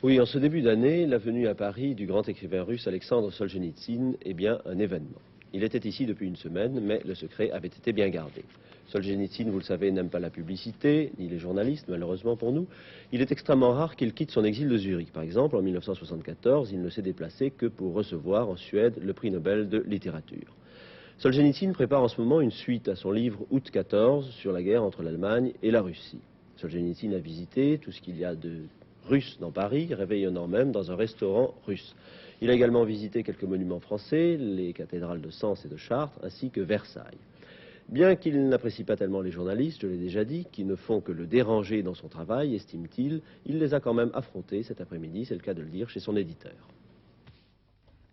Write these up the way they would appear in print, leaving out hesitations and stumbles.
Oui, en ce début d'année, la venue à Paris du grand écrivain russe Alexandre Solzhenitsyn est bien un événement. Il était ici depuis une semaine, mais le secret avait été bien gardé. Solzhenitsyn, vous le savez, n'aime pas la publicité, ni les journalistes, malheureusement pour nous. Il est extrêmement rare qu'il quitte son exil de Zurich. Par exemple, en 1974, il ne s'est déplacé que pour recevoir en Suède le prix Nobel de littérature. Solzhenitsyn prépare en ce moment une suite à son livre Août 14 sur la guerre entre l'Allemagne et la Russie. Solzhenitsyn a visité tout ce qu'il y a de russe dans Paris, réveillonnant même dans un restaurant russe. Il a également visité quelques monuments français, les cathédrales de Sens et de Chartres, ainsi que Versailles. Bien qu'il n'apprécie pas tellement les journalistes, je l'ai déjà dit, qui ne font que le déranger dans son travail, estime-t-il, il les a quand même affrontés cet après-midi, c'est le cas de le dire, chez son éditeur.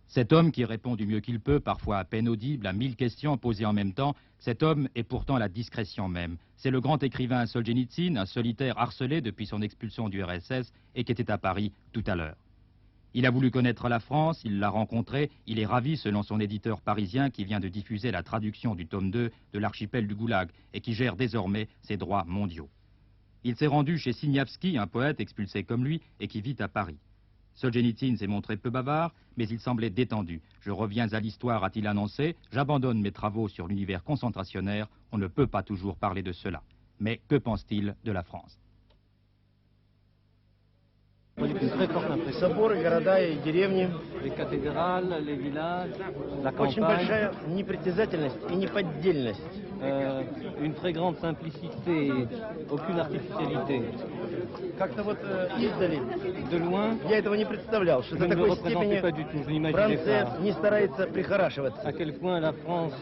Cet homme qui répond du mieux qu'il peut, parfois à peine audible, à 1000 questions posées en même temps, cet homme est pourtant la discrétion même. C'est le grand écrivain Solzhenitsyn, un solitaire harcelé depuis son expulsion du RSS et qui était à Paris tout à l'heure. Il a voulu connaître la France, il l'a rencontrée, il est ravi selon son éditeur parisien qui vient de diffuser la traduction du tome 2 de l'archipel du Goulag et qui gère désormais ses droits mondiaux. Il s'est rendu chez Signavski, un poète expulsé comme lui et qui vit à Paris. Solzhenitsyn s'est montré peu bavard, mais il semblait détendu. Je reviens à l'histoire, a-t-il annoncé. J'abandonne mes travaux sur l'univers concentrationnaire. On ne peut pas toujours parler de cela. Mais que pense-t-il de la France? Соборы, города и деревни. Les cathédrales, les villages, la Очень campagne. большая непритязательность и неподдельность. Une très grande simplicité, aucune artificialité. Как-то вот издали, De loin, я этого не представлял, что je до ne le такой représentais pas степени du tout, je n'imaginais Франция pas не старается прихорашиваться, à quel point la France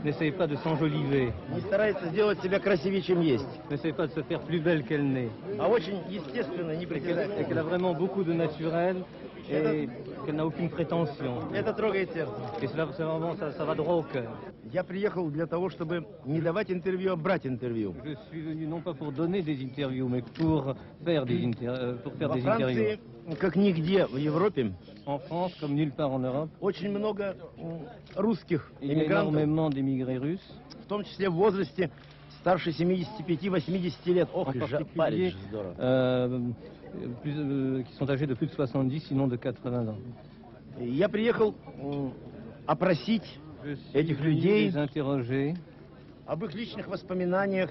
n'essaye pas de s'enjoliver, не старается сделать себя красивее, чем есть, n'essaye pas de se faire plus belle qu'elle n'est, а очень естественно, et qu'elle a непритязательно. vraiment beaucoup de naturel et qu'elle n'a aucune prétention. Это трогает сердце. Et cela, c'est vraiment, ça va droit au cœur. Я приехал для того, чтобы не давать интервью, а брать интервью. Je suis venu non pas pour donner des interviews, mais pour faire des, Во interviews. Франции, как нигде в Европе, En France, comme nulle part en Europe, очень много русских il y a иммигрантов, énormément d'émigrés russes, в том числе в возрасте старше 75-80 лет. Ох, en и particulier Париж, здорово. qui sont âgés de plus de 70, sinon de 80 ans. Я приехал опросить Je этих suis venu людей les interroger об их личных воспоминаниях,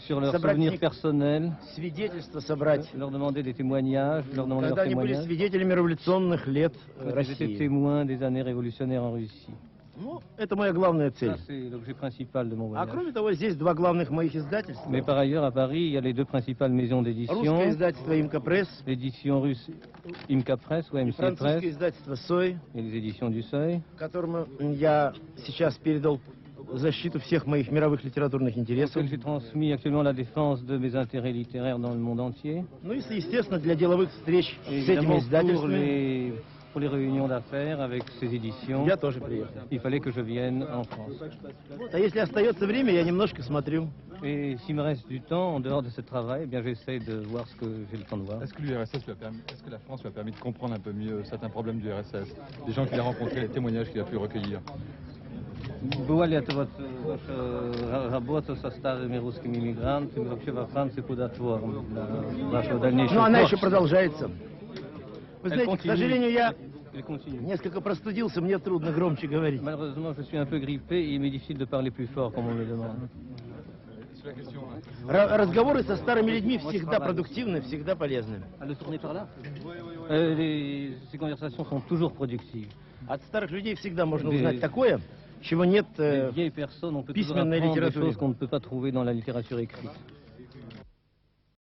sur leurs собрать souvenirs их personnels, свидетельства собрать, leur demander des témoignages, leur demander когда leurs они были témoignages, свидетелями революционных лет quand ils étaient России. témoins des années révolutionnaires en Russie. Ну, это моя главная цель. Ça, c'est l'objet principal de mon А voyage. кроме того, здесь два главных моих издательства. Mais par ailleurs, à Paris, il y a les deux principales maisons d'édition, Русское издательство «Имка Пресс» l'édition russe Imka Press ou и MC французское Press издательство «Сой», et les éditions du Seuil, которому я сейчас передал защиту всех моих мировых литературных интересов. auxquelles j'ai transmis actuellement la défense de mes intérêts littéraires dans le monde entier. Ну и, естественно, для деловых встреч Et с этими évidemment, издательствами pour les réunions d'affaires avec ces éditions, я тоже приехал. il fallait que je vienne en France. А если остается время, я немножко смотрю. Et s'il me reste du temps en dehors de ce travail, eh bien j'essaie de voir ce que j'ai le temps de voir. Est-ce que la France lui a permis de comprendre un peu mieux certains problèmes du RSS, des gens qu'il a rencontrés, les témoignages qu'il a pu recueillir? Była li to wasza работа со старыми русскими иммигрантами вообще во Франции плодотворна для вашего дальнейшего Но она еще творчества? продолжается. Вы Elle знаете, к continue. сожалению, я Elle continue. несколько простудился, мне трудно громче говорить. Malheureusement, je suis un peu grippé et il m'est difficile de parler plus fort comme on me le demande. Sur la question, Разговоры со старыми людьми всегда продуктивны, всегда полезны. À le tourner par là Ces conversations sont toujours productives. От старых людей всегда можно Des- узнать такое, чего нет Les vieilles personnes, on peut toujours письменной apprendre des литературе. choses qu'on ne peut pas trouver dans la littérature écrite.